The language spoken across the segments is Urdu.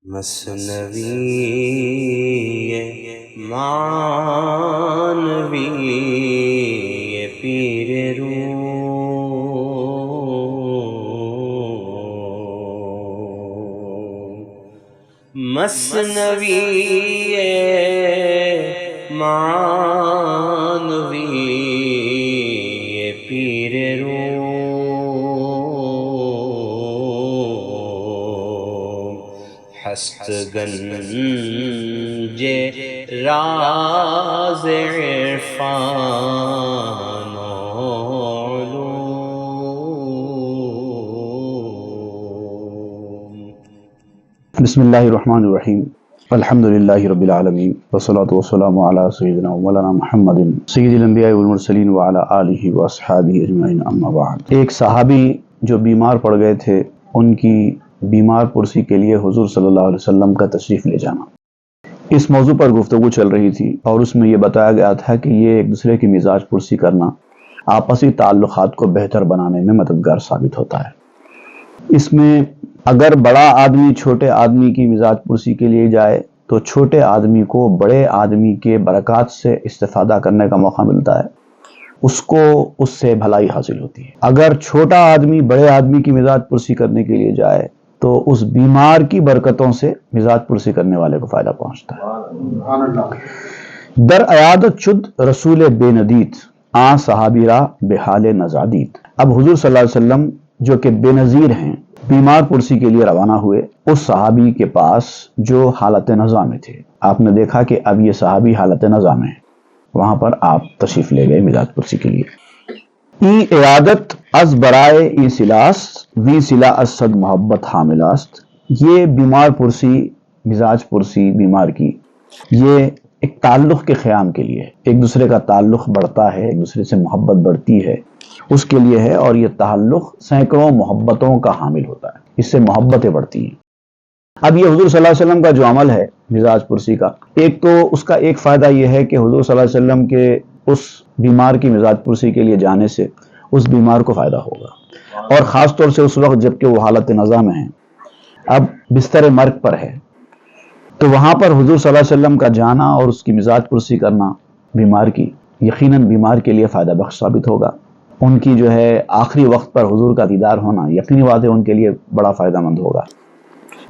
مثنوی معنوی پیر روم، مثنوی معنوی پیر روم، ہست گنج راز عرفان و علوم۔ بسم اللہ الرحمن الرحیم، الحمد للہ رب العالمین، والصلاة والسلام علی سیدنا مولانا محمد سید الانبیاء والمرسلین وعلی آلہ واصحابہ اجمعین، اما بعد۔ ایک صحابی جو بیمار پڑ گئے تھے، ان کی بیمار پرسی کے لیے حضور صلی اللہ علیہ وسلم کا تشریف لے جانا، اس موضوع پر گفتگو چل رہی تھی اور اس میں یہ بتایا گیا تھا کہ یہ ایک دوسرے کی مزاج پرسی کرنا آپسی تعلقات کو بہتر بنانے میں مددگار ثابت ہوتا ہے۔ اس میں اگر بڑا آدمی چھوٹے آدمی کی مزاج پرسی کے لیے جائے تو چھوٹے آدمی کو بڑے آدمی کے برکات سے استفادہ کرنے کا موقع ملتا ہے، اس کو اس سے بھلائی حاصل ہوتی ہے۔ اگر چھوٹا آدمی بڑے آدمی کی مزاج پرسی کرنے کے لیے جائے تو اس بیمار کی برکتوں سے مزاج پرسی کرنے والے کو فائدہ پہنچتا ہے۔ در عیادت شد رسول بے ندید، آ صحابی را بے حال نزادید۔ اب حضور صلی اللہ علیہ وسلم جو کہ بے نظیر ہیں، بیمار پرسی کے لیے روانہ ہوئے اس صحابی کے پاس جو حالت نزا میں تھے۔ آپ نے دیکھا کہ اب یہ صحابی حالت نزا میں ہے، وہاں پر آپ تشریف لے گئے مزاج پرسی کے لیے۔ ای عیادت از برائے ای سلاس، وی سلا از صد محبت حاملاست۔ یہ بیمار پرسی، مزاج پرسی بیمار کی، یہ ایک تعلق کے قیام کے لیے، ایک دوسرے کا تعلق بڑھتا ہے، ایک دوسرے سے محبت بڑھتی ہے، اس کے لیے ہے، اور یہ تعلق سینکڑوں محبتوں کا حامل ہوتا ہے، اس سے محبتیں بڑھتی ہیں۔ اب یہ حضور صلی اللہ علیہ وسلم کا جو عمل ہے مزاج پرسی کا، ایک تو اس کا ایک فائدہ یہ ہے کہ حضور صلی اللہ علیہ وسلم کے اس بیمار کی مزاج پرسی کے لیے جانے سے اس بیمار کو فائدہ ہوگا، اور خاص طور سے اس وقت جب کہ وہ حالت نزا میں ہے، اب بستر مرگ پر ہے، تو وہاں پر حضور صلی اللہ علیہ وسلم کا جانا اور اس کی مزاج پرسی کرنا بیمار کی یقیناً بیمار کے لیے فائدہ بخش ثابت ہوگا۔ ان کی جو ہے آخری وقت پر حضور کا دیدار ہونا یقینی بات ہے ان کے لیے بڑا فائدہ مند ہوگا۔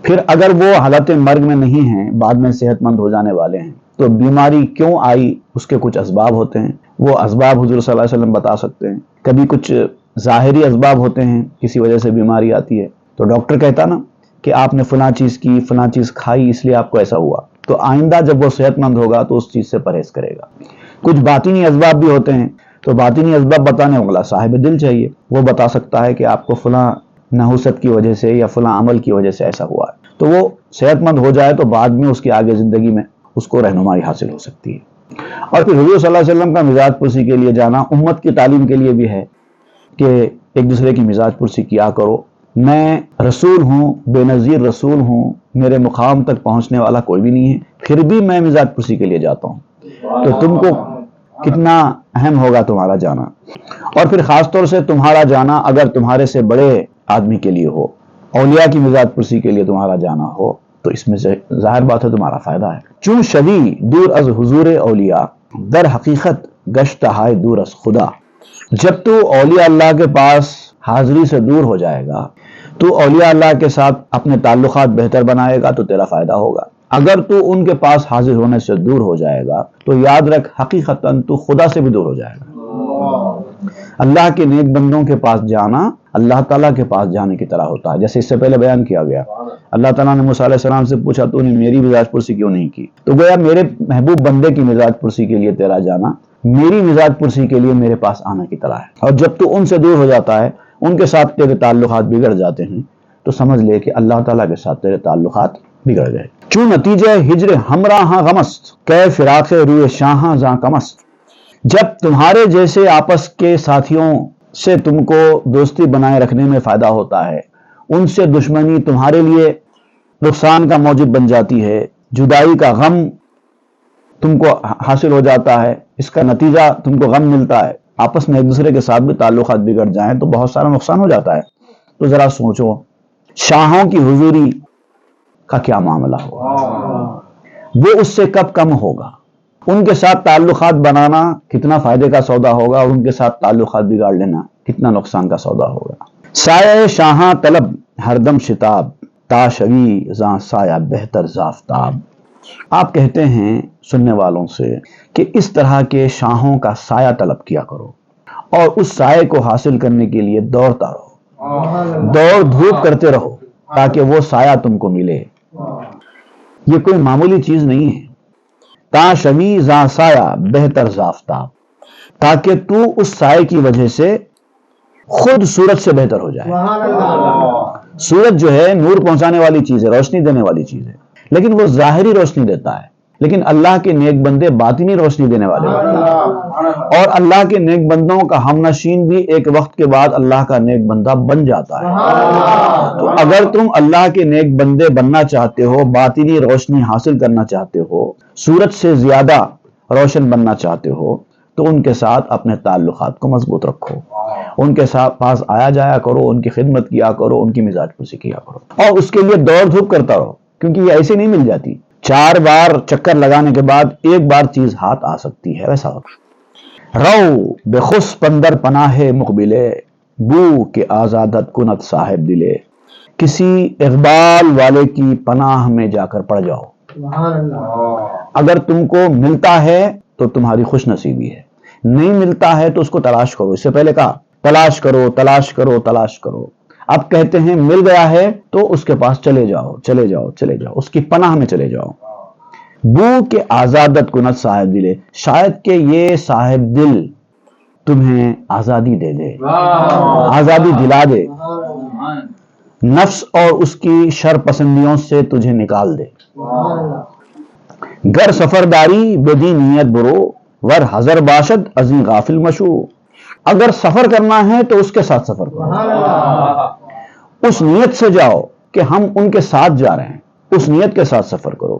پھر اگر وہ حالت مرگ میں نہیں ہیں، بعد میں صحت مند ہو جانے والے ہیں، تو بیماری کیوں آئی اس کے کچھ اسباب ہوتے ہیں، وہ اسباب حضور صلی اللہ علیہ وسلم بتا سکتے ہیں۔ کبھی کچھ ظاہری اسباب ہوتے ہیں، کسی وجہ سے بیماری آتی ہے تو ڈاکٹر کہتا نا کہ آپ نے فلاں چیز کی، فلاں چیز کھائی، اس لیے آپ کو ایسا ہوا، تو آئندہ جب وہ صحت مند ہوگا تو اس چیز سے پرہیز کرے گا۔ کچھ باطنی اسباب بھی ہوتے ہیں، تو باطنی اسباب بتانے والا صاحب دل چاہیے، وہ بتا سکتا ہے کہ آپ کو فلاں نحوست کی وجہ سے یا فلاں عمل کی وجہ سے ایسا ہوا ہے، تو وہ صحت مند ہو جائے تو بعد میں اس کی آگے زندگی میں اس کو رہنمائی حاصل ہو سکتی ہے۔ اور پھر حضور صلی اللہ علیہ وسلم کا مزاج پرسی کے لیے جانا امت کی تعلیم کے لیے بھی ہے کہ ایک دوسرے کی مزاج پرسی کیا کرو۔ میں رسول ہوں، بے نظیر رسول ہوں، میرے مقام تک پہنچنے والا کوئی بھی نہیں ہے، پھر بھی میں مزاج پرسی کے لیے جاتا ہوں، تو تم کو کتنا اہم ہوگا تمہارا جانا۔ اور پھر خاص طور سے تمہارا جانا اگر تمہارے سے بڑے آدمی کے لیے ہو، اولیاء کی مزاج پرسی کے لیے تمہارا جانا ہو، تو اس میں سے ظاہر بات ہے تمہارا فائدہ ہے۔ چون شوی دور از حضور اولیاء، در حقیقت گشت ہائے دور از خدا۔ جب تو اولیاء اللہ کے پاس حاضری سے دور ہو جائے گا تو اولیاء اللہ کے ساتھ اپنے تعلقات بہتر بنائے گا تو تیرا فائدہ ہوگا۔ اگر تو ان کے پاس حاضر ہونے سے دور ہو جائے گا تو یاد رکھ حقیقتاً تو خدا سے بھی دور ہو جائے گا۔ اللہ کے نیک بندوں کے پاس جانا اللہ تعالیٰ کے پاس جانے کی طرح ہوتا ہے، جیسے اس سے پہلے بیان کیا گیا، اللہ تعالیٰ نے موسیٰ علیہ السلام سے پوچھا تو نے میری مزاج پرسی کیوں نہیں کی، تو گویا میرے محبوب بندے کی مزاج پرسی کے لیے تیرا جانا میری مزاج پرسی کے لیے میرے پاس آنے کی طرح ہے۔ اور جب تو ان سے دور ہو جاتا ہے، ان کے ساتھ تیرے تعلقات بگڑ جاتے ہیں، تو سمجھ لے کہ اللہ تعالیٰ کے ساتھ تیرے تعلقات بگڑ گئے۔ چون نتیجہ ہجر ہمراہاں غمست، کہ فراق روئے شاہاں زاں کمست۔ جب تمہارے جیسے آپس کے ساتھیوں سے تم کو دوستی بنائے رکھنے میں فائدہ ہوتا ہے، ان سے دشمنی تمہارے لیے نقصان کا موجب بن جاتی ہے، جدائی کا غم تم کو حاصل ہو جاتا ہے، اس کا نتیجہ تم کو غم ملتا ہے، آپس میں ایک دوسرے کے ساتھ بھی تعلقات بگڑ جائیں تو بہت سارا نقصان ہو جاتا ہے۔ تو ذرا سوچو، شاہوں کی حضوری کا کیا معاملہ ہوگا، وہ اس سے کب کم ہوگا، ان کے ساتھ تعلقات بنانا کتنا فائدے کا سودا ہوگا اور ان کے ساتھ تعلقات بگاڑ لینا کتنا نقصان کا سودا ہوگا۔ سایہ شاہاں طلب ہر دم شتاب، تاشوی زاں سایہ بہتر زافتاب۔ آپ کہتے ہیں سننے والوں سے کہ اس طرح کے شاہوں کا سایہ طلب کیا کرو اور اس سائے کو حاصل کرنے کے لیے دوڑتا رہو، دوڑ دھوپ کرتے رہو تاکہ وہ سایہ تم کو ملے۔ یہ کوئی معمولی چیز نہیں ہے۔ تاشوی زاں سایہ بہتر زافتاب، تاکہ تو اس سائے کی وجہ سے خود سورج سے بہتر ہو جائے۔ سورج جو ہے نور پہنچانے والی چیز ہے، روشنی دینے والی چیز ہے، لیکن وہ ظاہری روشنی دیتا ہے، لیکن اللہ کے نیک بندے باطنی روشنی دینے والے ہوتے ہیں، اور اللہ کے نیک بندوں کا ہم نشین بھی ایک وقت کے بعد اللہ کا نیک بندہ بن جاتا ہے۔ تو اگر تم اللہ کے نیک بندے بننا چاہتے ہو، باطنی روشنی حاصل کرنا چاہتے ہو، سورج سے زیادہ روشن بننا چاہتے ہو، تو ان کے ساتھ اپنے تعلقات کو مضبوط رکھو، ان کے ساتھ پاس آیا جایا کرو، ان کی خدمت کیا کرو، ان کی مزاج پرسی کیا کرو، اور اس کے لیے دوڑ دھوپ کرتا رہو، کیونکہ یہ ایسے نہیں مل جاتی۔ 4 بار چکر لگانے کے بعد ایک بار چیز ہاتھ آ سکتی ہے، ویسا ہوتا۔ رو بخس پندر پناہ مقبلے، بو کہ آزادت کنت صاحب دلے۔ کسی اقبال والے کی پناہ میں جا کر پڑ جاؤ۔ اگر تم کو ملتا ہے تو تمہاری خوش نصیبی ہے، نہیں ملتا ہے تو اس کو تلاش کرو۔ اس سے پہلے کہا تلاش کرو تلاش کرو تلاش کرو، اب کہتے ہیں مل گیا ہے تو اس کے پاس چلے جاؤ چلے جاؤ چلے جاؤ، اس کی پناہ میں چلے جاؤ۔ بو کہ آزادت کنت صاحب دلے، شاید کہ یہ صاحب دل تمہیں آزادی دے دے، آزادی دلا دے، نفس اور اس کی شر پسندیوں سے تجھے نکال دے۔ گر سفرداری بدی نیت برو، ور حضر باشد ازیں غافل مشو۔ اگر سفر کرنا ہے تو اس کے ساتھ سفر کرو، اس نیت سے جاؤ کہ ہم ان کے ساتھ جا رہے ہیں، اس نیت کے ساتھ سفر کرو۔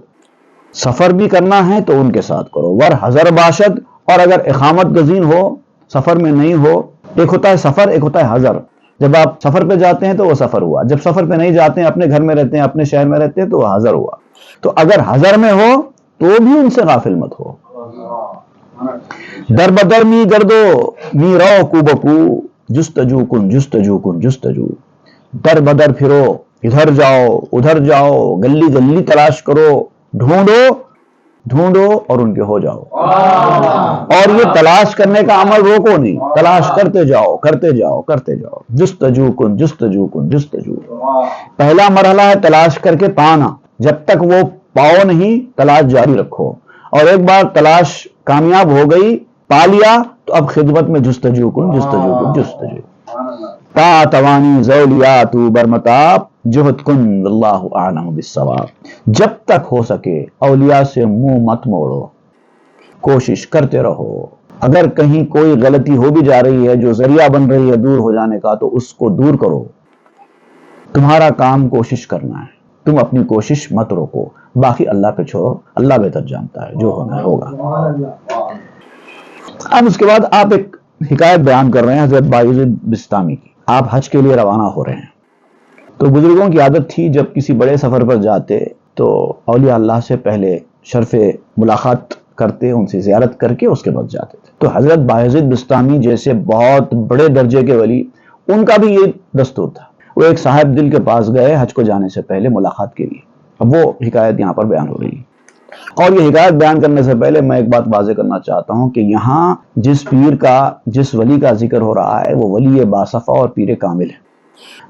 سفر بھی کرنا ہے تو ان کے ساتھ کرو، ور حضر باشد، اور اگر اقامت گزین ہو، سفر میں نہیں ہو، ایک ہوتا ہے سفر ایک ہوتا ہے حضر۔ جب آپ سفر پہ جاتے ہیں تو وہ سفر ہوا، جب سفر پہ نہیں جاتے ہیں، اپنے گھر میں رہتے ہیں، اپنے شہر میں رہتے ہیں، تو وہ حضر ہوا۔ تو اگر حضر میں ہو تو بھی ان سے غافل مت ہو۔ در بدر می گردو می رو کو بکو، جستجو کن جستجو کن جستجو۔ در بدر پھرو، ادھر جاؤ ادھر جاؤ، گلی گلی تلاش کرو، ڈھونڈو ڈھونڈو اور ان کے ہو جاؤ۔ اور یہ تلاش کرنے کا عمل روکو نہیں، تلاش کرتے جاؤ کرتے جاؤ کرتے جاؤ۔ جستجو کن جستجو کن جستجو، پہلا مرحلہ ہے تلاش کر کے پانا، جب تک وہ پاؤ نہیں تلاش جاری رکھو، اور ایک بار تلاش کامیاب ہو گئی، پا لیا، تو اب خدمت میں جستجو کن جستجو کن جستجو۔ تا توانی زولیات برمتاب، جہد کن اللہ اعلم بالصواب۔ جب تک ہو سکے اولیاء سے منہ مت موڑو، کوشش کرتے رہو۔ اگر کہیں کوئی غلطی ہو بھی جا رہی ہے جو ذریعہ بن رہی ہے دور ہو جانے کا، تو اس کو دور کرو۔ تمہارا کام کوشش کرنا ہے، تم اپنی کوشش مت روکو، باقی اللہ پہ چھوڑو، اللہ بہتر جانتا ہے، جو ہونا ہوگا۔ اب اس کے بعد آپ ایک حکایت بیان کر رہے ہیں حضرت بایزید بسطامی کی۔ آپ حج کے لیے روانہ ہو رہے ہیں، تو بزرگوں کی عادت تھی جب کسی بڑے سفر پر جاتے تو اولیاء اللہ سے پہلے شرف ملاقات کرتے، ان سے زیارت کر کے اس کے بعد جاتے تھے۔ تو حضرت بایزید بسطامی جیسے بہت بڑے درجے کے ولی، ان کا بھی یہ دستور تھا، وہ ایک صاحب دل کے پاس گئے حج کو جانے سے پہلے ملاقات کے لیے۔ اب وہ حکایت یہاں پر بیان ہو رہی ہے، اور یہ حکایت بیان کرنے سے پہلے میں ایک بات واضح کرنا چاہتا ہوں کہ یہاں جس پیر کا جس ولی کا ذکر ہو رہا ہے وہ ولی باصفا اور پیر کامل ہے۔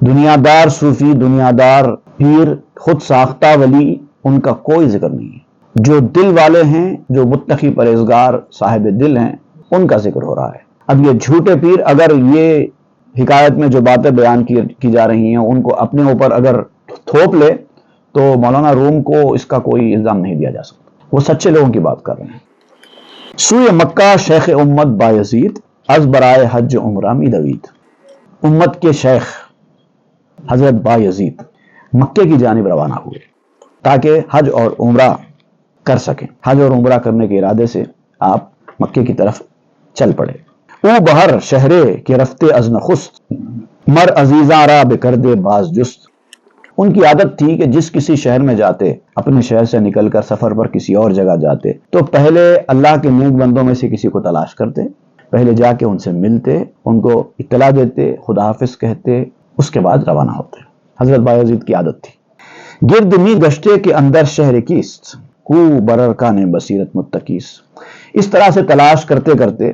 دنیا دار صوفی، دنیا دار پیر، خود ساختہ ولی، ان کا کوئی ذکر نہیں ہے۔ جو دل والے ہیں، جو متقی پرہیزگار صاحب دل ہیں، ان کا ذکر ہو رہا ہے۔ اب یہ جھوٹے پیر اگر یہ حکایت میں جو باتیں بیان کی جا رہی ہیں ان کو اپنے اوپر اگر تھوپ لے تو مولانا روم کو اس کا کوئی الزام نہیں دیا جا سکتا، وہ سچے لوگوں کی بات کر رہے ہیں۔ سوئے مکہ شیخ امت بایزید، از برائے حج عمرہ می دوید۔ امت کے شیخ حضرت بایزید مکے کی جانب روانہ ہوئے تاکہ حج اور عمرہ کر سکیں۔ حج اور عمرہ کرنے کے ارادے سے آپ مکے کی طرف چل پڑے۔ او بہر شہرے کے رفتے از نخست، مر عزیزاں را بکردے باز جست۔ ان کی عادت تھی کہ جس کسی شہر میں جاتے، اپنے شہر سے نکل کر سفر پر کسی اور جگہ جاتے تو پہلے اللہ کے نیک بندوں میں سے کسی کو تلاش کرتے، پہلے جا کے ان سے ملتے، ان کو اطلاع دیتے، خدا حافظ کہتے، اس کے بعد روانہ ہوتے۔ حضرت بایزید کی عادت تھی۔ گرد می گشتے کے اندر شہر کیست، کو برر کان بصیرت متقیس۔ اس طرح سے تلاش کرتے کرتے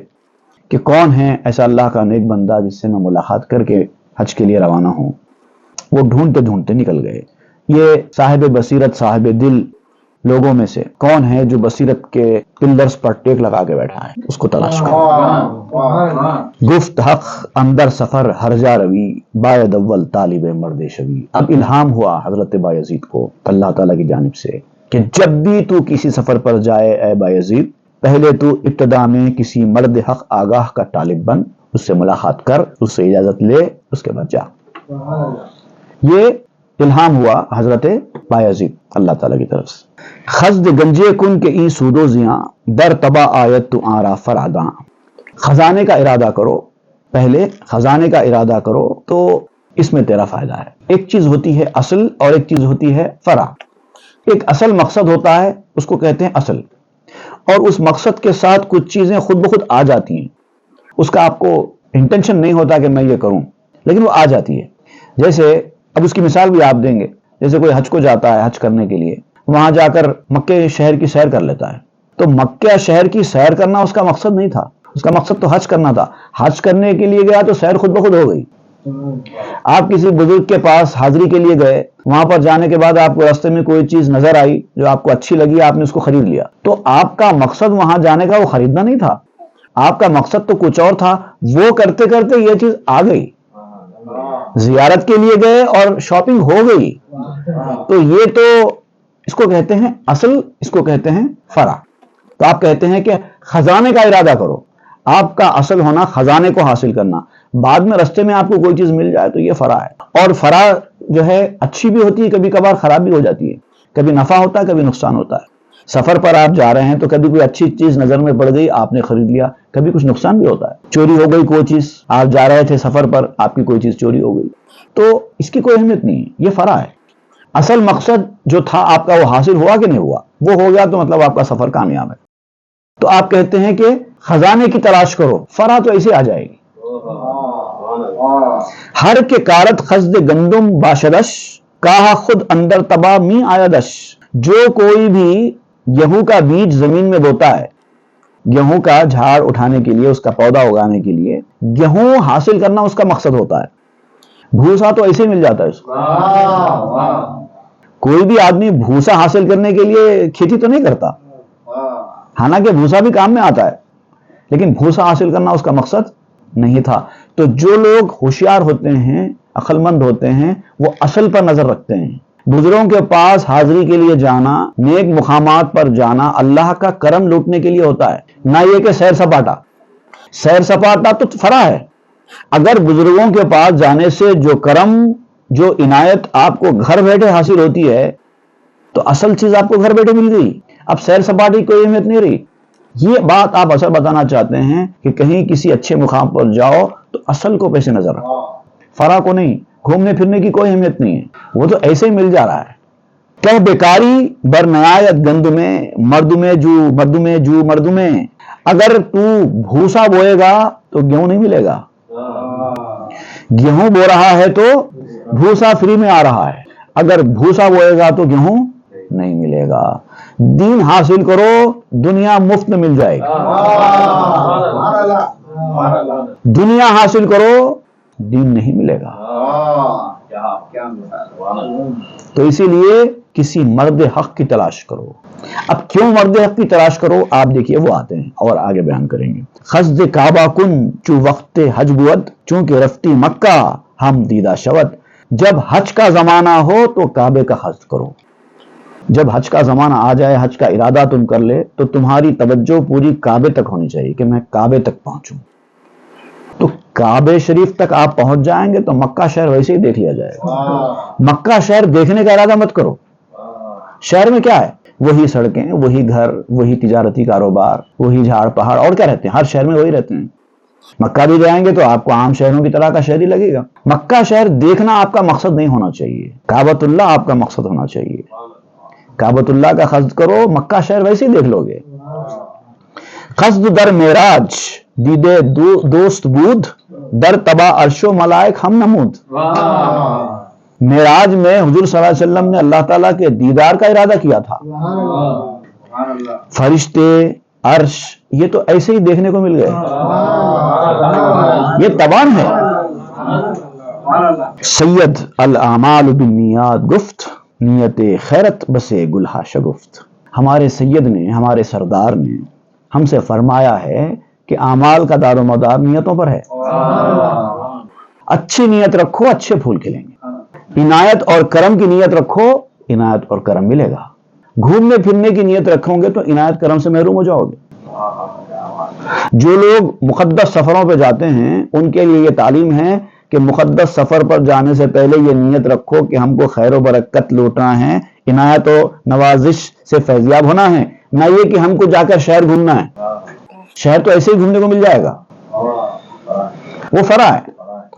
کہ کون ہے ایسا اللہ کا نیک بندہ جس سے میں ملاقات کر کے حج کے لیے روانہ ہوں، وہ ڈھونڈتے ڈھونڈتے نکل گئے۔ یہ صاحب بصیرت، صاحب دل لوگوں میں سے کون ہے جو بصیرت کے پلرز پر ٹیک لگا کے بیٹھا ہے، اس کو تلاش کرو۔ گفت حق اندر سفر ہر جا روی، باید اول طالب مرد شوی۔ اب الہام ہوا حضرت بایزید کو اللہ تعالیٰ کی جانب سے کہ جب بھی تو کسی سفر پر جائے اے بایزید، پہلے تو ابتدا میں کسی مرد حق آگاہ کا طالب بن، اس سے ملاقات کر، اس سے اجازت لے، اس کے بعد جا۔ یہ الہام ہوا حضرت بایزید اللہ تعالیٰ کی طرف سے۔ خزد گنجے کن کے ای سودو زیاں، در تبا آیت تو آرا فراداں۔ خزانے کا ارادہ کرو، پہلے خزانے کا ارادہ کرو تو اس میں تیرا فائدہ ہے۔ ایک چیز ہوتی ہے اصل اور ایک چیز ہوتی ہے فرع۔ ایک اصل مقصد ہوتا ہے، اس کو کہتے ہیں اصل، اور اس مقصد کے ساتھ کچھ چیزیں خود بخود آ جاتی ہیں، اس کا آپ کو انٹینشن نہیں ہوتا کہ میں یہ کروں، لیکن وہ آ جاتی ہے۔ جیسے اب اس کی مثال بھی آپ دیں گے، جیسے کوئی حج کو جاتا ہے حج کرنے کے لیے، وہاں جا کر مکے شہر کی سیر کر لیتا ہے، تو مکہ شہر کی سیر کرنا اس کا مقصد نہیں تھا، اس کا مقصد تو حج کرنا تھا۔ حج کرنے کے لیے گیا تو سیر خود بخود ہو گئی۔ آپ کسی بزرگ کے پاس حاضری کے لیے گئے، وہاں پر جانے کے بعد آپ کو راستے میں کوئی چیز نظر آئی جو آپ کو اچھی لگی، آپ نے اس کو خرید لیا، تو آپ کا مقصد وہاں جانے کا وہ خریدنا نہیں تھا، آپ کا مقصد تو کچھ اور تھا۔ وہ کرتے کرتے یہ چیز آ گئی، زیارت کے لیے گئے اور شاپنگ ہو گئی، تو یہ تو اس کو کہتے ہیں اصل، اس کو کہتے ہیں فرع۔ تو آپ کہتے ہیں کہ خزانے کا ارادہ کرو، آپ کا اصل ہونا خزانے کو حاصل کرنا، بعد میں رستے میں آپ کو کوئی چیز مل جائے تو یہ فرع ہے۔ اور فرع جو ہے اچھی بھی ہوتی ہے، کبھی کبھار خراب بھی ہو جاتی ہے، کبھی نفع ہوتا ہے، کبھی نقصان ہوتا ہے۔ سفر پر آپ جا رہے ہیں تو کبھی کوئی اچھی چیز نظر میں پڑ گئی، آپ نے خرید لیا، کبھی کچھ نقصان بھی ہوتا ہے، چوری ہو گئی کوئی چیز، آپ جا رہے تھے سفر پر، آپ کی کوئی چیز چوری ہو گئی، تو اس کی کوئی اہمیت نہیں ہے، یہ فرع ہے۔ اصل مقصد جو تھا آپ کا وہ حاصل ہوا کہ نہیں ہوا، وہ ہو گیا تو مطلب آپ کا سفر کامیاب ہے۔ تو آپ کہتے ہیں کہ خزانے کی تلاش کرو، فرع تو ایسے آ جائے گی۔ ہر کے کارت خزد گندم باشدش، کہا خود اندر تبا می آیدش۔ جو کوئی بھی گیہوں کا بیج زمین میں بوتا ہے، گیہوں کا جھاڑ اٹھانے کے لیے، اس کا پودا اگانے کے لیے، گیہوں حاصل کرنا اس کا مقصد ہوتا ہے۔ بھوسا تو ایسے مل جاتا ہے اس کو۔ کوئی بھی آدمی بھوسا حاصل کرنے کے لیے کھیتی تو نہیں کرتا، حالانکہ بھوسا بھی کام میں آتا ہے، لیکن بھوسا حاصل کرنا اس کا مقصد نہیں تھا۔ تو جو لوگ ہوشیار ہوتے ہیں، عقل مند ہوتے ہیں، وہ اصل پر نظر رکھتے ہیں۔ بزرگوں کے پاس حاضری کے لیے جانا، نیک مقامات پر جانا اللہ کا کرم لوٹنے کے لیے ہوتا ہے، نہ یہ کہ سیر سپاٹا۔ سیر سپاٹا تو فرع ہے۔ اگر بزرگوں کے پاس جانے سے جو کرم، جو عنایت آپ کو گھر بیٹھے حاصل ہوتی ہے، تو اصل چیز آپ کو گھر بیٹھے مل گئی، اب سیر سپاٹے کی کوئی اہمیت نہیں رہی۔ یہ بات آپ اصل بتانا چاہتے ہیں کہ کہیں کسی اچھے مقام پر جاؤ تو اصل کو پیش نظر رکھو، فرع کو نہیں۔ گھومنے پھرنے کی کوئی اہمیت نہیں ہے، وہ تو ایسے ہی مل جا رہا ہے۔ کہ بیکاری بر نہایت گند میں، مرد میں جو مرد میں۔ اگر تو بھوسا بوئے گا تو گیہوں نہیں ملے گا، گیہوں بو رہا ہے تو بھوسا فری میں آ رہا ہے، اگر بھوسا بوئے گا تو گیہوں نہیں ملے گا۔ دین حاصل کرو، دنیا مفت میں مل جائے گی۔ دنیا حاصل کرو، دین نہیں ملے گا۔ تو اسی لیے کسی مرد حق کی تلاش کرو۔ اب کیوں مرد حق کی تلاش کرو، آپ دیکھیے وہ آتے ہیں اور آگے بیان کریں گے۔ خزد کعبہ کن چو وقت حج بود، چونکہ رفتی مکہ ہم دیدہ شود۔ جب حج کا زمانہ ہو تو کعبے کا خزد کرو۔ جب حج کا زمانہ آ جائے، حج کا ارادہ تم کر لے، تو تمہاری توجہ پوری کعبے تک ہونی چاہیے کہ میں کعبے تک پہنچوں۔ تو کعبے شریف تک آپ پہنچ جائیں گے تو مکہ شہر ویسے ہی دیکھ لیا جائے گا۔ مکہ شہر دیکھنے کا ارادہ مت کرو۔ شہر میں کیا ہے؟ وہی سڑکیں، وہی گھر، وہی تجارتی کاروبار، وہی جھاڑ پہاڑ، اور کیا رہتے ہیں؟ ہر شہر میں وہی رہتے ہیں۔ مکہ بھی جائیں گے تو آپ کو عام شہروں کی طرح کا شہری لگے گا. مکہ شہر دیکھنا آپ کا مقصد نہیں ہونا چاہیے، کعبۃ اللہ آپ کا مقصد ہونا چاہیے. کعبۃ اللہ کا قصد کرو، مکہ شہر ویسے ہی دیکھ لو گے. قصد در معراج دیدے دوست بود، در تبا عرش و ملائک ہم نمود. معراج میں حضور صلی اللہ علیہ وسلم نے اللہ تعالیٰ کے دیدار کا ارادہ کیا تھا. فرشتے، عرش، یہ تو ایسے ہی دیکھنے کو مل گئے. یہ تبان ہے. سید الاعمال بالنیات گفت، نیت خیرت بسے گلہا شگفت. ہمارے سید نے، ہمارے سردار نے ہم سے فرمایا ہے کہ اعمال کا دار و مدار نیتوں پر ہے. اچھی نیت رکھو، اچھے پھول کھلیں گے. عنایت اور کرم کی نیت رکھو، عنایت اور کرم ملے گا. گھومنے پھرنے کی نیت رکھو گے تو عنایت کرم سے محروم ہو جاؤ گے. جو لوگ مقدس سفروں پہ جاتے ہیں ان کے لیے یہ تعلیم ہے کہ مقدس سفر پر جانے سے پہلے یہ نیت رکھو کہ ہم کو خیر و برکت لوٹنا ہے، عنایت و نوازش سے فیضیاب ہونا ہے، نہ یہ کہ ہم کو جا کر شہر گھومنا ہے. شہر تو ایسے ہی گھومنے کو مل جائے گا، وہ فرع ہے،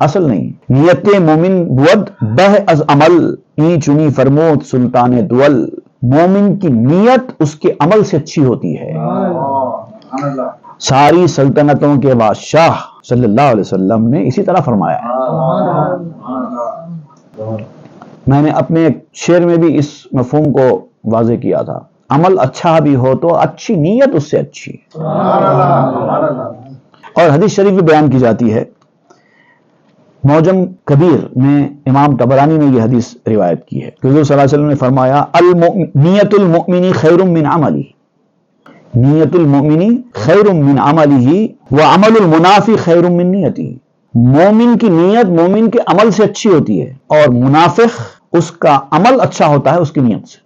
اصل نہیں. نیت مومن بود بہ از عمل، ای چنی فرمود سلطان دول. مومن کی نیت اس کے عمل سے اچھی ہوتی ہے. ساری سلطنتوں کے بادشاہ صلی اللہ علیہ وسلم نے اسی طرح فرمایا ہے. میں نے اپنے ایک شعر میں بھی اس مفہوم کو واضح کیا تھا. عمل اچھا بھی ہو تو اچھی نیت اس سے اچھی. اور حدیث شریف بھی بیان کی جاتی ہے. معجم کبیر میں امام طبرانی نے یہ حدیث روایت کی ہے کہ حضور صلی اللہ علیہ وسلم نے فرمایا نیت المؤمن خیر من عملی، نیت المؤمن خیر من عملی وعمل المنافق خیر من نیتی. مومن کی نیت مومن کے عمل سے اچھی ہوتی ہے اور منافق اس کا عمل اچھا ہوتا ہے اس کی نیت سے.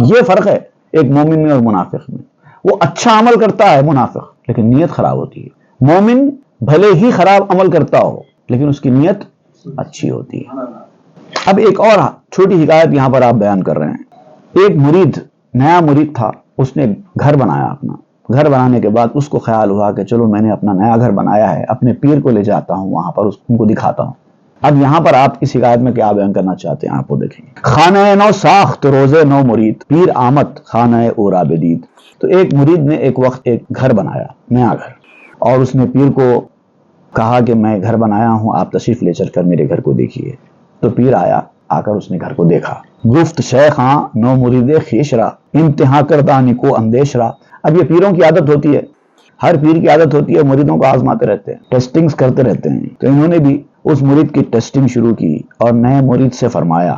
یہ فرق ہے ایک مومن میں اور منافق میں. وہ اچھا عمل کرتا ہے منافق لیکن نیت خراب ہوتی ہے. مومن بھلے ہی خراب عمل کرتا ہو لیکن اس کی نیت اچھی ہوتی ہے. اب ایک اور چھوٹی حکایت یہاں پر آپ بیان کر رہے ہیں. ایک مرید، نیا مرید تھا، اس نے گھر بنایا. اپنا گھر بنانے کے بعد اس کو خیال ہوا کہ چلو میں نے اپنا نیا گھر بنایا ہے، اپنے پیر کو لے جاتا ہوں، وہاں پر ان کو دکھاتا ہوں. اب یہاں پر آپ اس حکایت میں کیا بیان کرنا چاہتے ہیں آپ وہ دیکھیں. خانہ نو ساخت روزے نو مرید، پیر آمد خانہ اور عابدید. تو ایک مرید نے ایک وقت ایک گھر بنایا، نیا گھر، اور اس نے پیر کو کہا کہ میں گھر بنایا ہوں، آپ تشریف لے چل کر میرے گھر کو دیکھیے. تو پیر آیا، آ کر اس نے گھر کو دیکھا. گفت شیخاں نو مرید خیش را، امتحا کردانی کو اندیش را. اب یہ پیروں کی عادت ہوتی ہے، ہر پیر کی عادت ہوتی ہے مریدوں کو آزماتے رہتے ہیں، ٹیسٹنگز کرتے رہتے ہیں. تو انہوں نے بھی اس مرید کی ٹیسٹنگ شروع کی اور نئے مرید سے فرمایا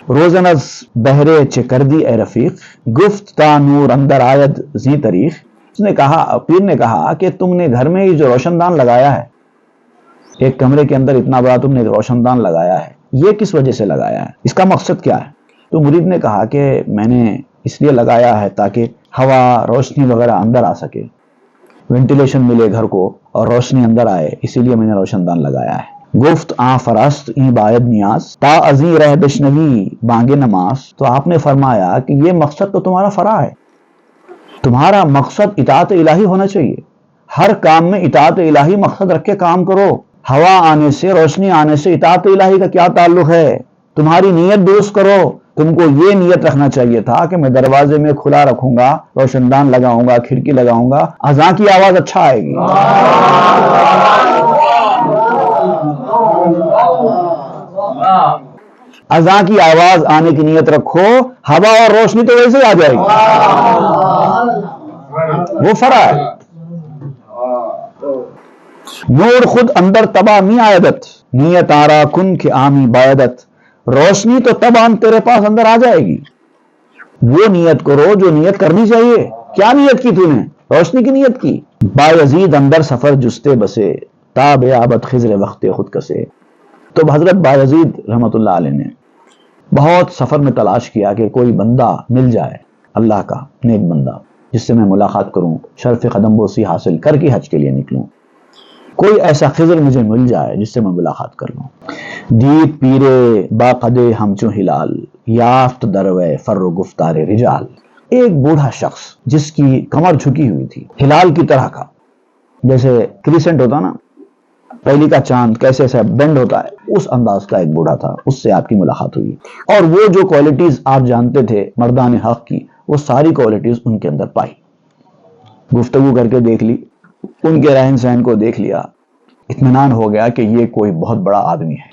روزنز بہرے چکردی اے رفیق، گفت تا نور اندر آید زی تاریخ. اس نے کہا، پیر نے کہا کہ تم نے گھر میں یہ جو روشن دان لگایا ہے، ایک کمرے کے اندر اتنا بڑا تم نے روشن دان لگایا ہے، یہ کس وجہ سے لگایا ہے، اس کا مقصد کیا ہے؟ تو مرید نے کہا کہ میں نے اس لیے لگایا ہے تاکہ ہوا، روشنی وغیرہ اندر آ سکے، وینٹیلیشن ملے گھر کو اور روشنی اندر آئے، اسی لیے میں نے روشن دان لگایا ہے. گفت آ فرست ای باید نیاز تا ازی رہ بشنوی بانگ نماز. تو آپ نے فرمایا کہ یہ مقصد تو تمہارا فرع ہے، تمہارا مقصد اطاعت الہی ہونا چاہیے. ہر کام میں اطاعت الہی مقصد رکھ کے کام کرو. ہوا آنے سے، روشنی آنے سے اطاعت الہی کا کیا تعلق ہے؟ تمہاری نیت درست کرو. تم کو یہ نیت رکھنا چاہیے تھا کہ میں دروازے میں کھلا رکھوں گا، روشن دان لگاؤں گا، کھڑکی لگاؤں گا، اذان کی آواز اچھا آئے گی. اذان کی آواز آنے کی نیت رکھو، ہوا اور روشنی تو ویسے ہی آ جائے گی، وہ فرع ہے. نور خود اندر تبا می آیدت، نیت آرا کن کے آمی بایدت. روشنی تو تب آن تیرے پاس اندر آ جائے گی. وہ نیت کرو جو نیت کرنی چاہیے. کیا نیت کی تو نے؟ روشنی کی نیت کی. بایزید اندر سفر جستے بسے، تاب آبد خضر وقت خود کسے. تو حضرت بایزید رحمت اللہ علیہ نے بہت سفر میں تلاش کیا کہ کوئی بندہ مل جائے، اللہ کا نیک بندہ جس سے میں ملاقات کروں، شرف قدم بوسی حاصل کر کے حج کے لیے نکلوں. کوئی ایسا خضر مجھے مل جائے جس سے میں ملاقات کر لوں. دید پیرے با قدے ہمچو ہلال، یافت دروے فر و گفتار رجال. ایک بوڑھا شخص جس کی کمر جھکی ہوئی تھی، ہلال کی طرح کا، جیسے کریسنٹ ہوتا نا، پہلی کا چاند کیسے ایسا بینڈ ہوتا ہے، اس انداز کا ایک بوڑھا تھا، اس سے آپ کی ملاقات ہوئی، اور وہ جو کوالٹیز آپ جانتے تھے مردان حق کی، وہ ساری کوالٹیز ان کے اندر پائی، گفتگو کر کے دیکھ لی، ان کے رہن سہن کو دیکھ لیا، اطمینان ہو گیا کہ یہ کوئی بہت بڑا آدمی ہے،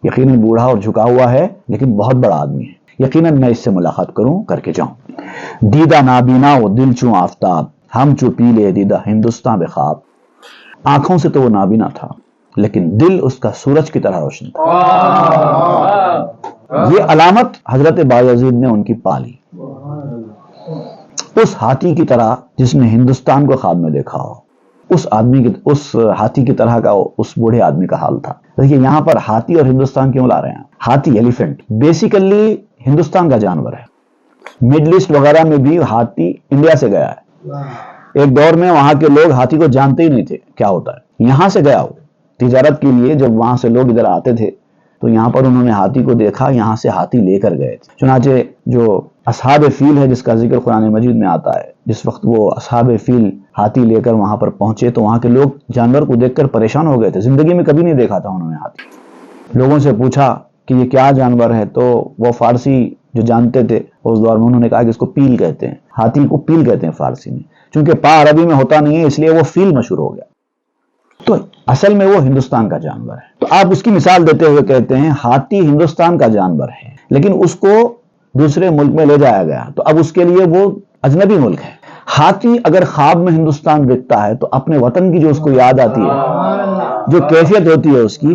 یقیناً بوڑھا اور جھکا ہوا ہے لیکن بہت بڑا آدمی ہے، یقیناً میں اس سے ملاقات کروں، کر کے جاؤں۔ دیدہ نابینا و دل چوں آفتاب، ہم چو پیلے دیدہ ہندوستان بے خواب۔ آنکھوں سے تو وہ نابینا تھا لیکن دل اس کا سورج کی طرح روشن تھا۔ یہ علامت حضرت بایزید نے ان کی پالی، اس ہاتھی کی طرح جس نے ہندوستان کو خواب میں دیکھا ہو، اس ہاتھی کی طرح کا اس بوڑھے آدمی کا حال تھا۔ دیکھیے یہاں پر ہاتھی اور ہندوستان کیوں لا رہے ہیں؟ ہاتھی ایلیفنٹ بیسیکلی ہندوستان کا جانور ہے، مڈل ایسٹ وغیرہ میں بھی ہاتھی انڈیا سے گیا ہے، ایک دور میں وہاں کے لوگ ہاتھی کو جانتے ہی نہیں تھے کیا ہوتا ہے، یہاں سے گیا ہو تجارت کے لیے، جب وہاں سے لوگ ادھر آتے تھے تو یہاں پر انہوں نے ہاتھی کو دیکھا، یہاں سے ہاتھی لے کر گئے تھے۔ چنانچہ جو اصحاب فیل ہے جس کا ذکر قرآن مجید میں آتا ہے، جس وقت وہ اصحاب فیل ہاتھی لے کر وہاں پر پہنچے تو وہاں کے لوگ جانور کو دیکھ کر پریشان ہو گئے تھے، زندگی میں کبھی نہیں دیکھا تھا انہوں نے ہاتھی۔ لوگوں سے پوچھا کہ یہ کیا جانور ہے، تو وہ فارسی جو جانتے تھے اس دور میں انہوں نے کہا کہ اس کو پیل کہتے ہیں، ہاتھی کو پیل کہتے ہیں فارسی میں، چونکہ پا عربی میں ہوتا نہیں ہے اس لیے وہ فیل مشہور ہو گیا، تو اصل میں وہ ہندوستان کا جانور ہے۔ تو آپ اس کی مثال دیتے ہوئے کہتے ہیں ہاتھی ہندوستان کا جانور ہے لیکن اس کو دوسرے ملک میں لے جایا گیا تو اب اس کے لیے وہ اجنبی ملک ہے۔ ہاتھی اگر خواب میں ہندوستان دیکھتا ہے تو اپنے وطن کی جو اس کو یاد آتی ہے، جو کیفیت ہوتی ہے اس کی،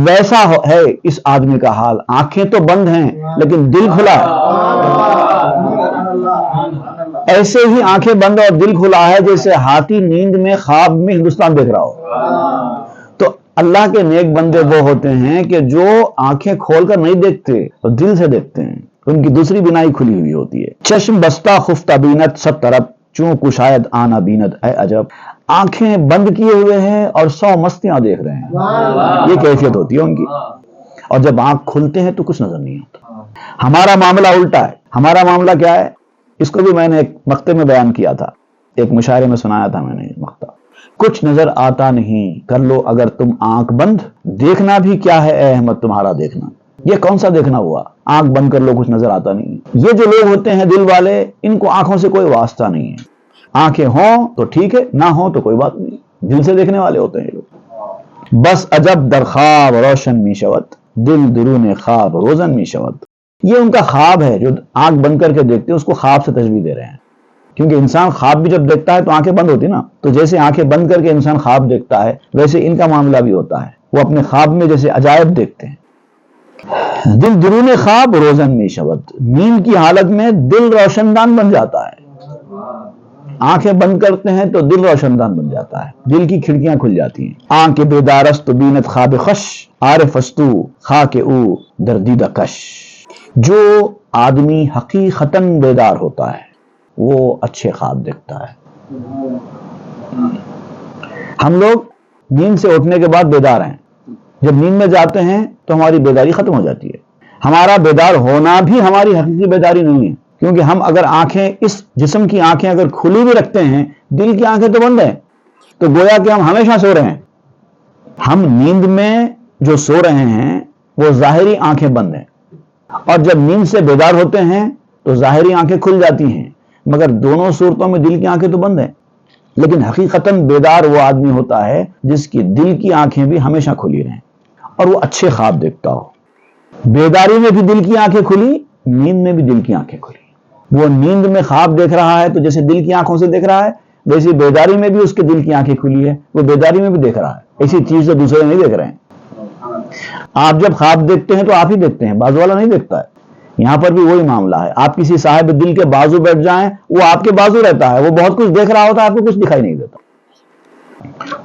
ویسا ہے اس آدمی کا حال، آنکھیں تو بند ہیں لیکن دل کھلا ہے، ایسے ہی آنکھیں بند اور دل کھلا ہے جیسے ہاتھی نیند میں خواب میں ہندوستان دیکھ رہا ہو۔ تو اللہ کے نیک بندے وہ ہوتے ہیں کہ جو آنکھیں کھول کر نہیں دیکھتے تو دل سے دیکھتے ہیں، ان کی دوسری بینائی کھلی ہوئی ہوتی ہے۔ چشم بستہ خفتہ بینت سب طرف، چوں کشاید آنا بیند اے عجب، آنکھیں بند کیے ہوئے ہیں اور 100 مستیاں دیکھ رہے ہیں، یہ کیفیت ہوتی ہے ان کی، اور جب آنکھ کھلتے ہیں تو کچھ نظر نہیں ہوتا۔ ہمارا معاملہ الٹا ہے، ہمارا معاملہ کیا ہے؟ اس کو بھی میں نے ایک مقطع میں بیان کیا تھا، ایک مشاعرے میں سنایا تھا میں نے یہ مقطع۔ کچھ نظر آتا نہیں، کر لو اگر تم آنکھ بند، دیکھنا بھی کیا ہے اے احمد تمہارا دیکھنا، یہ کون سا دیکھنا ہوا؟ آنکھ بند کر لو کچھ نظر آتا نہیں۔ یہ جو لوگ ہوتے ہیں دل والے، ان کو آنکھوں سے کوئی واسطہ نہیں ہے، آنکھیں ہوں تو ٹھیک ہے، نہ ہوں تو کوئی بات نہیں، دل سے دیکھنے والے ہوتے ہیں یہ لوگ۔ بس عجب در خواب روشن می شود، دل درون خواب روزن می شود، یہ ان کا خواب ہے جو آنکھ بند کر کے دیکھتے ہیں، اس کو خواب سے تشبیہ دے رہے ہیں، کیونکہ انسان خواب بھی جب دیکھتا ہے تو آنکھیں بند ہوتی نا، تو جیسے آنکھیں بند کر کے انسان خواب دیکھتا ہے ویسے ان کا معاملہ بھی ہوتا ہے، وہ اپنے خواب میں جیسے عجائب دیکھتے ہیں۔ دل درون خواب روزن می شود، نیند کی حالت میں دل روشن دان بن جاتا ہے، آنکھیں بند کرتے ہیں تو دل روشن دان بن جاتا ہے، دل کی کھڑکیاں کھل جاتی ہیں۔ آنکھ بیدارست بینت خواب خوش، عارف استو خاک او دردیدہ کش، جو آدمی حقیقتاً بیدار ہوتا ہے وہ اچھے خواب دیکھتا ہے۔ ہم لوگ نیند سے اٹھنے کے بعد بیدار ہیں، جب نیند میں جاتے ہیں تو ہماری بیداری ختم ہو جاتی ہے، ہمارا بیدار ہونا بھی ہماری حقیقی بیداری نہیں ہے، کیونکہ ہم اگر آنکھیں، اس جسم کی آنکھیں اگر کھلی بھی رکھتے ہیں، دل کی آنکھیں تو بند ہیں، تو گویا کہ ہم ہمیشہ سو رہے ہیں۔ ہم نیند میں جو سو رہے ہیں وہ ظاہری آنکھیں بند ہیں، اور جب نیند سے بیدار ہوتے ہیں تو ظاہری آنکھیں کھل جاتی ہیں، مگر دونوں صورتوں میں دل کی آنکھیں تو بند ہیں۔ لیکن حقیقتاً بیدار وہ آدمی ہوتا ہے جس کی دل کی آنکھیں بھی ہمیشہ کھلی رہیں اور وہ اچھے خواب دیکھتا ہو۔ بیداری میں بھی دل کی آنکھیں کھلی، نیند میں بھی دل کی آنکھیں کھلی۔ وہ نیند میں خواب دیکھ رہا ہے تو جیسے دل کی آنکھوں سے دیکھ رہا ہے، ویسے بیداری میں بھی اس کے دل کی آنکھیں کھلی ہے، وہ بیداری میں بھی دیکھ رہا ہے، ایسی چیز سے دوسرے نہیں دیکھ رہے ہیں۔ آپ جب خواب دیکھتے ہیں تو آپ ہی دیکھتے ہیں، بازو والا نہیں دیکھتا ہے۔ یہاں پر بھی وہی معاملہ ہے، آپ کسی صاحب دل کے بازو بیٹھ جائیں، وہ آپ کے بازو رہتا ہے، وہ بہت کچھ دیکھ رہا ہوتا ہے، آپ کو کچھ دکھائی نہیں دیتا،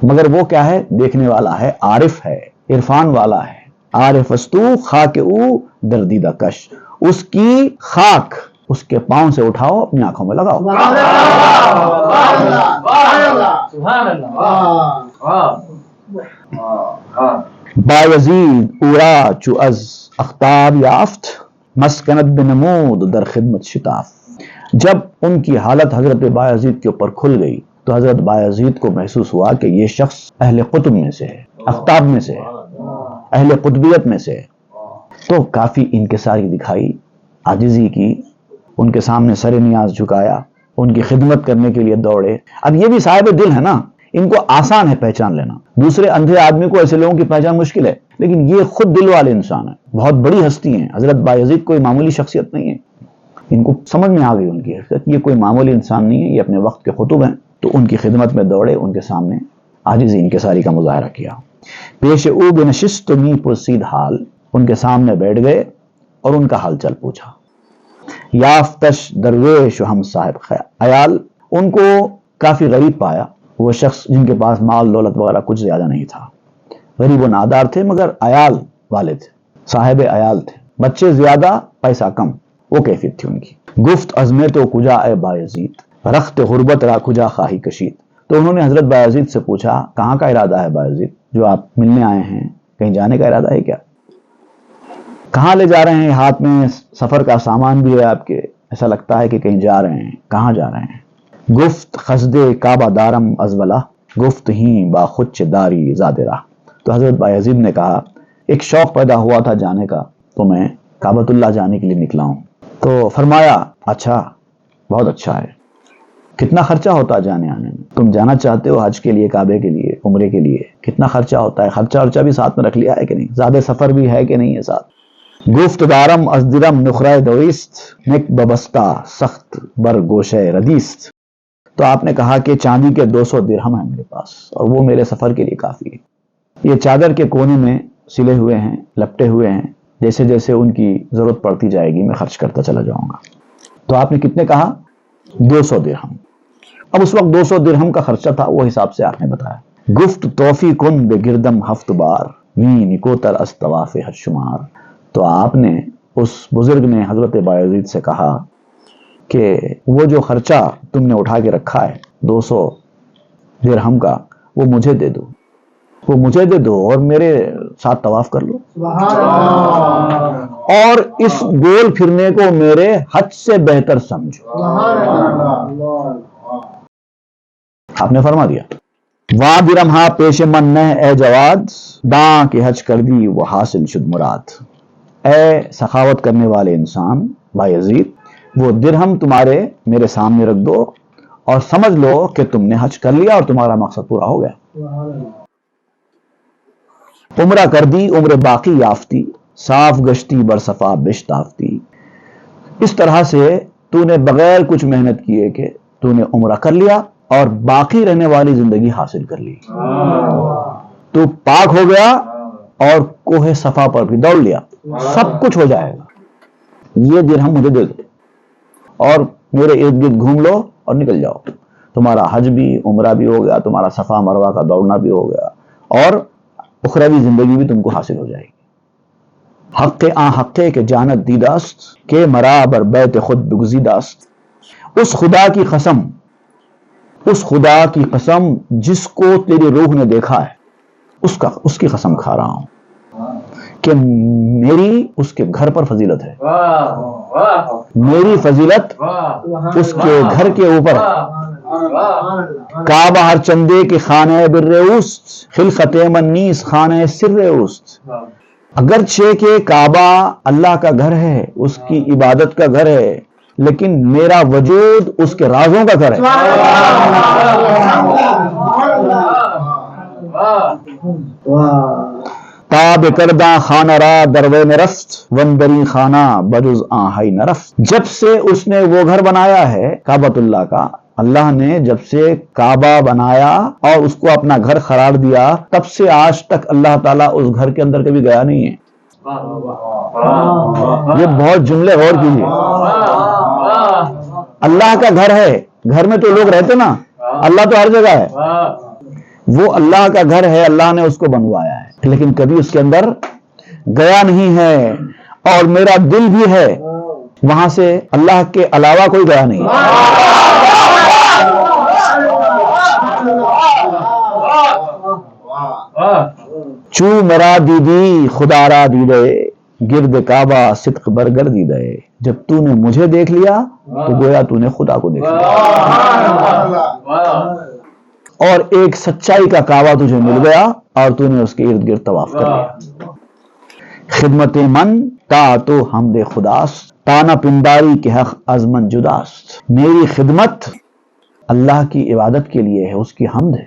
مگر وہ کیا ہے؟ دیکھنے والا ہے، عارف ہے، عرفان والا ہے۔ عارف استو خاک او دردیدہ کش، اس کی خاک اس کے پاؤں سے اٹھاؤ، اپنی آنکھوں میں لگاؤ۔ بایزید اورا چو از اختاب یافت، مسکنت بنمود در خدمت شتاف، جب ان کی حالت حضرت بایزید کے اوپر کھل گئی تو حضرت بایزید کو محسوس ہوا کہ یہ شخص اہل قطب میں سے ہے، اقطاب میں سے ہے، اہل قطبیت میں سے ہے۔ تو کافی انکساری دکھائی، عاجزی کی، ان کے سامنے سر نیاز جھکایا، ان کی خدمت کرنے کے لیے دوڑے۔ اب یہ بھی صاحب دل ہے نا، ان کو آسان ہے پہچان لینا۔ دوسرے اندھے آدمی کو ایسے لوگوں کی پہچان مشکل ہے، لیکن یہ خود دل والے انسان ہیں، بہت بڑی ہستی ہیں۔ حضرت بایزید کوئی معمولی شخصیت نہیں ہے، ان کو سمجھ میں آ گئی ان کی حقیقت، یہ کوئی معمولی انسان نہیں ہے، یہ اپنے وقت کے قطب ہیں۔ تو ان کی خدمت میں دوڑے، ان کے سامنے عاجزی انکساری کا مظاہرہ کیا۔ پیش او بنشست می پرسید حال، ان کے سامنے بیٹھ گئے اور ان کا حال چل پوچھا۔ یافتش درویش و ہم صاحب خیال، ان کو کافی غریب پایا، وہ شخص جن کے پاس مال دولت وغیرہ کچھ زیادہ نہیں تھا، غریب و نادار تھے مگر عیال والے تھے، صاحب عیال تھے، بچے زیادہ پیسہ کم، وہ کیفیت تھی ان کی۔ گفت ازمے تو کجا اے بایزید، رخت غربت را کجا خواہی کشید۔ تو انہوں نے حضرت بایزید سے پوچھا کہاں کا ارادہ ہے بایزید، جو آپ ملنے آئے ہیں، کہیں جانے کا ارادہ ہے کیا؟ کہاں لے جا رہے ہیں؟ ہاتھ میں سفر کا سامان بھی ہے آپ کے، ایسا لگتا ہے کہ کہیں جا رہے ہیں، کہاں جا رہے ہیں؟ گفت خزد کعبہ دارم از ولا، گفت ہی با خود داری زاد راہ۔ تو حضرت بایزید نے کہا ایک شوق پیدا ہوا تھا جانے کا، تو میں کعبۃ اللہ جانے کے لیے نکلا ہوں۔ تو فرمایا اچھا، بہت اچھا ہے، کتنا خرچہ ہوتا ہے جانے آنے میں؟ تم جانا چاہتے ہو حج کے لیے، کعبے کے لیے، عمرے کے لیے، کتنا خرچہ ہوتا ہے؟ خرچہ بھی ساتھ میں رکھ لیا ہے کہ نہیں؟ زیادہ سفر بھی ہے کہ نہیں ہے ساتھ؟ گفت دارم از درم نخرہ دویست، نک ببستہ سخت بر گوشہ ردیست۔ تو آپ نے کہا کہ چاندی کے 200 درہم ہیں میرے پاس، اور وہ میرے سفر کے لیے کافی ہے۔ یہ چادر کے کونے میں سلے ہوئے ہیں، لپٹے ہوئے ہیں، جیسے جیسے ان کی ضرورت پڑتی جائے گی میں خرچ کرتا چلا جاؤں گا۔ تو آپ نے کتنے کہا؟ 200 درہم۔ اب اس وقت 200 درہم کا خرچہ تھا، وہ حساب سے آپ نے بتایا۔ گفت توفی کن بے گردم ہفت بار، وی نکوتر از طواف حج شمار۔ تو آپ نے، اس بزرگ نے حضرت بایزید سے کہا کہ وہ جو خرچہ تم نے اٹھا کے رکھا ہے 200 درہم کا، وہ مجھے دے دو، وہ مجھے دے دو اور میرے ساتھ طواف کر لو، اور اس گول پھرنے کو میرے حج سے بہتر سمجھو۔ آپ نے فرما دیا واہ درم ہاں پیش من نہ اے جواد، داں کہ حج کر دی وہ حاصل شد مراد۔ اے سخاوت کرنے والے انسان بایزید، وہ درہم تمہارے میرے سامنے رکھ دو اور سمجھ لو کہ تم نے حج کر لیا اور تمہارا مقصد پورا ہو گیا۔ عمرہ کر دی عمر باقی یافتی، صاف گشتی برصفا بشتافتی۔ اس طرح سے تو نے بغیر کچھ محنت کیے کہ تو نے عمرہ کر لیا اور باقی رہنے والی زندگی حاصل کر لی، تو پاک ہو گیا اور کوہ صفا پر بھی دوڑ لیا، سب کچھ ہو جائے گا۔ یہ درہم مجھے دے دو اور میرے ارد گرد گھوم لو اور نکل جاؤ، تمہارا حج بھی عمرہ بھی ہو گیا، تمہارا صفا مروہ کا دوڑنا بھی ہو گیا، اور اخروی زندگی بھی تم کو حاصل ہو جائے گی۔ حق آن حقے کے جانت دیداست، کہ مرا بر بیت خود بگزیداست۔ اس خدا کی قسم، اس خدا کی قسم جس کو تیری روح نے دیکھا ہے، اس کی قسم کھا رہا ہوں کہ میری اس کے گھر پر فضیلت ہے، میری فضیلت اس کے گھر کے اوپر ہے۔ کعبہ ہر چندے کے خانہ بر اوست، خلقت من نیز خانہ سر اوست۔ اگرچہ کہ کعبہ اللہ کا گھر ہے، اس کی عبادت کا گھر ہے، لیکن میرا وجود اس کے رازوں کا گھر ہے۔ تاب کردہ خانہ را دروے میں رفت، وندری خانہ بجز آہائی نرفت۔ جب سے اس نے وہ گھر بنایا ہے کعبۃ اللہ کا، اللہ نے جب سے کعبہ بنایا اور اس کو اپنا گھر قرار دیا، تب سے آج تک اللہ تعالیٰ اس گھر کے اندر کبھی گیا نہیں ہے۔ یہ بہت جملے غور کیجیے۔ اللہ کا گھر ہے، گھر میں تو لوگ رہتے نا، اللہ تو ہر جگہ ہے، وہ اللہ کا گھر ہے، اللہ نے اس کو بنوایا ہے، لیکن کبھی اس کے اندر گیا نہیں ہے، اور میرا دل بھی ہے، وہاں سے اللہ کے علاوہ کوئی گیا نہیں۔ چو مرا دیدی خدا را دیدے، گرد کعبہ صدق برگر دیدے۔ جب تو نے مجھے دیکھ لیا تو گویا تو نے خدا کو دیکھ لیا۔ اور ایک سچائی کا کعبہ تجھے مل گیا اور تو نے اس کے ارد گرد طواف کر لیا۔ خدمت من تا تو حمد خداست، تانا پنداری کے حق از من جداست۔ میری خدمت اللہ کی عبادت کے لیے ہے، اس کی حمد ہے۔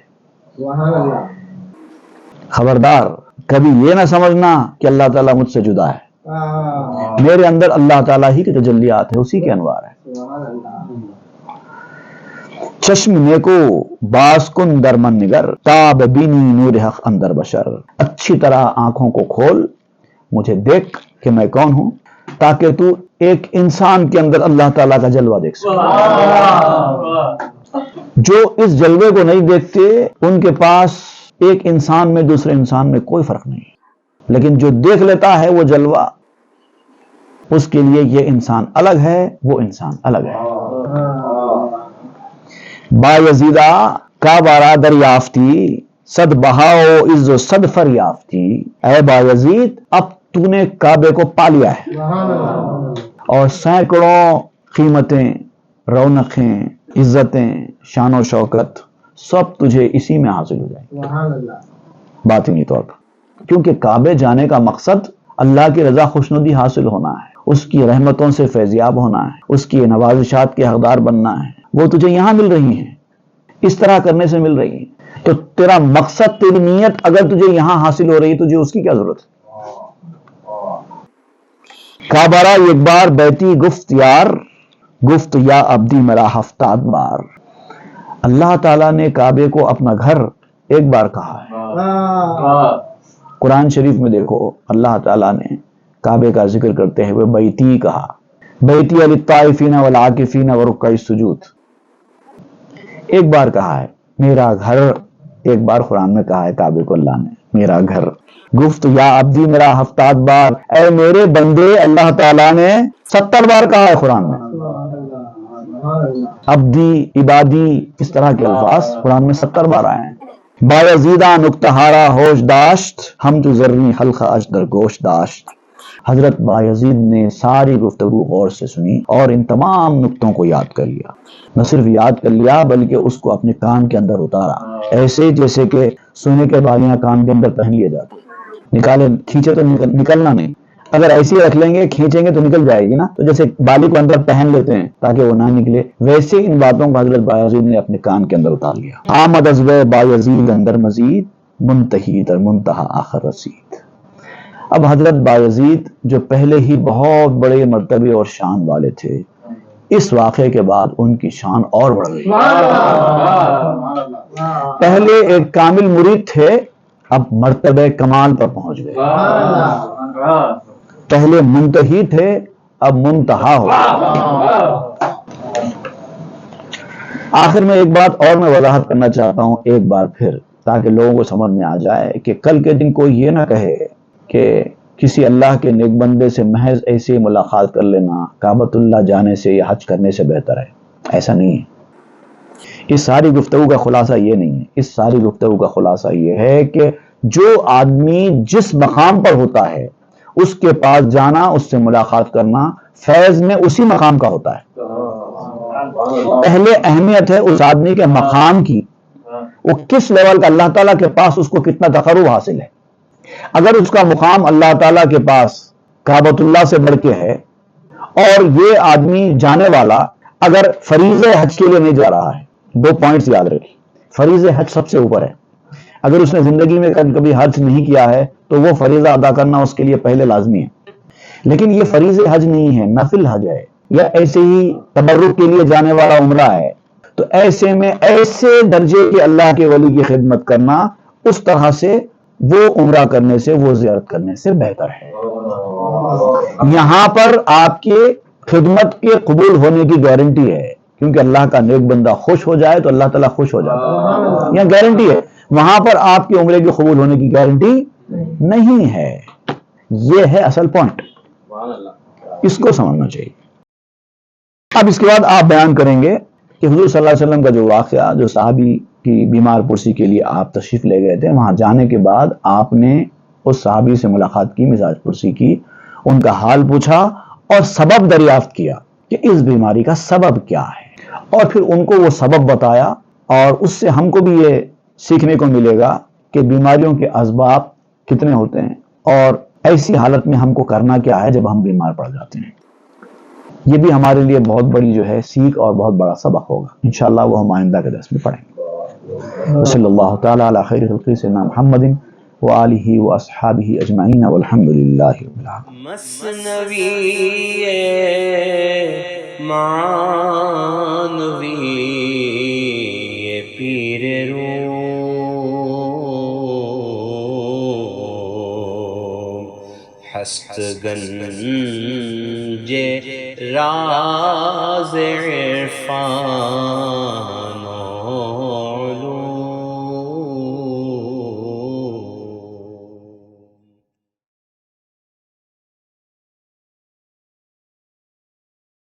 خبردار کبھی یہ نہ سمجھنا کہ اللہ تعالیٰ مجھ سے جدا ہے، میرے اندر اللہ تعالیٰ ہی کے تجلیات ہے، اسی کے انوار ہے۔ چشم نیکو باز کن در من نگر، تاب بینی نور حق اندر بشر۔ اچھی طرح آنکھوں کو کھول، مجھے دیکھ کہ میں کون ہوں، تاکہ تو ایک انسان کے اندر اللہ تعالیٰ کا جلوہ دیکھ سکے۔ جو اس جلوے کو نہیں دیکھتے ان کے پاس ایک انسان میں دوسرے انسان میں کوئی فرق نہیں، لیکن جو دیکھ لیتا ہے وہ جلوہ، اس کے لیے یہ انسان الگ ہے، وہ انسان الگ ہے۔ با یزیدہ کا بارا دریافتی، صد بہاؤ عز و صد فریافتی۔ اے با یزید اب تو نے کعبے کو پا لیا ہے اور سینکڑوں قیمتیں، رونقیں، عزتیں، شان و شوکت سب تجھے اسی میں حاصل ہو جائے باطنی طور پر، کیونکہ کعبے جانے کا مقصد اللہ کی رضا خوشنودی حاصل ہونا ہے، اس کی رحمتوں سے فیضیاب ہونا ہے، اس کی نوازشات کے حقدار بننا ہے۔ وہ تجھے یہاں مل رہی ہیں، اس طرح کرنے سے مل رہی ہیں، تو تیرا مقصد، تیری نیت اگر تجھے یہاں حاصل ہو رہی ہے، تجھے اس کی کیا ضرورت ہے؟ کعبہ ایک بار بیتی گفت یار، گفت یا عبدی میرا ہفتاد بار۔ اللہ تعالیٰ نے کعبے کو اپنا گھر ایک بار کہا ہے۔ قرآن شریف میں دیکھو اللہ تعالیٰ نے کعبے کا ذکر کرتے ہوئے بیتی کہا، بیتی للطائفین والعاکفین ورکع السجود، ایک بار کہا ہے۔ میرا گھر ایک بار قرآن میں کہا ہے کعبے کو اللہ نے، میرا گھر۔ گفت یا عبدی میرا ہفتاد بار، اے میرے بندے اللہ تعالیٰ نے 70 بار کہا ہے قرآن میں۔ عبدی، عبادی، اس طرح کے الفاظ قرآن میں 70 بار آئے ہیں۔ بایزیدہ نکتہارا ہوش داشت، ہم تو ذرنی حلقہ اش در گوش داشت۔ حضرت بایزید نے ساری گفتگو غور سے سنی اور ان تمام نکتوں کو یاد کر لیا، نہ صرف یاد کر لیا بلکہ اس کو اپنے کان کے اندر اتارا، ایسے جیسے کہ سونے کے بالیاں کان کے اندر پہن لیے جاتے، نکالے کھینچے تو نکلنا نہیں، اگر ایسے ہی رکھ لیں گے کھینچیں گے تو نکل جائے گی نا، تو جیسے بالی کو اندر پہن لیتے ہیں تاکہ وہ نہ نکلے، ویسے ان باتوں کو حضرت بایزید نے اپنے کان کے اندر اتار لیا۔ آمد از بایزید اندر مزید، منتہی در منتہا آخر رسید۔ اب حضرت بایزید جو پہلے ہی بہت بڑے مرتبے اور شان والے تھے، اس واقعے کے بعد ان کی شان اور بڑھ گئی۔ پہلے ایک کامل مرید تھے، اب مرتبہ کمال پر پہنچ گئے۔ پہلے منتہی تھے، اب منتہا ہو گئے۔ آخر میں ایک بات اور میں وضاحت کرنا چاہتا ہوں ایک بار پھر، تاکہ لوگوں کو سمجھ میں آ جائے کہ کل کے دن کوئی یہ نہ کہے کہ کسی اللہ کے نیک بندے سے محض ایسے ملاقات کر لینا کعبۃ اللہ جانے سے یا حج کرنے سے بہتر ہے۔ ایسا نہیں ہے۔ اس ساری گفتگو کا خلاصہ یہ نہیں ہے، اس ساری گفتگو کا خلاصہ یہ ہے کہ جو آدمی جس مقام پر ہوتا ہے اس کے پاس جانا، اس سے ملاقات کرنا فیض میں اسی مقام کا ہوتا ہے۔ پہلے اہمیت ہے اس آدمی کے مقام کی، وہ کس لیول کا، اللہ تعالیٰ کے پاس اس کو کتنا تقرب حاصل ہے۔ اگر اس کا مقام اللہ تعالیٰ کے پاس کعبۃ اللہ سے بڑھ کے ہے، اور یہ آدمی جانے والا اگر فریض حج کے لیے نہیں جا رہا ہے، 2 پوائنٹس یاد رکھیں، فریض حج سب سے اوپر ہے۔ اگر اس نے زندگی میں کبھی حج نہیں کیا ہے تو وہ فریضہ ادا کرنا اس کے لیے پہلے لازمی ہے، لیکن یہ فریض حج نہیں ہے، نفل حج ہے، یا ایسے ہی تبرک کے لیے جانے والا عمرہ ہے، تو ایسے میں ایسے درجے کے اللہ کے ولی کی خدمت کرنا اس طرح سے وہ عمرہ کرنے سے، وہ زیارت کرنے سے بہتر ہے۔ یہاں پر آپ کے خدمت کے قبول ہونے کی گارنٹی ہے، کیونکہ اللہ کا نیک بندہ خوش ہو جائے تو اللہ تعالیٰ خوش ہو جاتا ہے، یہ گارنٹی ہے۔ وہاں پر آپ کے عمرے کے قبول ہونے کی گارنٹی نہیں ہے۔ یہ ہے اصل پوائنٹ، اس کو سمجھنا چاہیے۔ اب اس کے بعد آپ بیان کریں گے کہ حضور صلی اللہ علیہ وسلم کا جو واقعہ، جو صحابی کی بیمار پرسی کے لیے آپ تشریف لے گئے تھے، وہاں جانے کے بعد آپ نے اس صحابی سے ملاقات کی، مزاج پرسی کی، ان کا حال پوچھا اور سبب دریافت کیا کہ اس بیماری کا سبب کیا ہے، اور پھر ان کو وہ سبب بتایا اور اس سے ہم کو بھی یہ سیکھنے کو ملے گا کہ بیماریوں کے اسباب کتنے ہوتے ہیں اور ایسی حالت میں ہم کو کرنا کیا ہے جب ہم بیمار پڑ جاتے ہیں. یہ بھی ہمارے لیے بہت بڑی جو ہے سیکھ اور بہت بڑا سبق ہوگا. انشاءاللہ وہ ہم آئندہ کے درس میں پڑھیں گے. صلی اللہ تعالی علی خیر خلقہ سیدنا محمد وآلہ واصحابہ اجمعین والحمد للہ رب العالمین. مثنوی معنوی پیر روم ہست گنج راز عرفان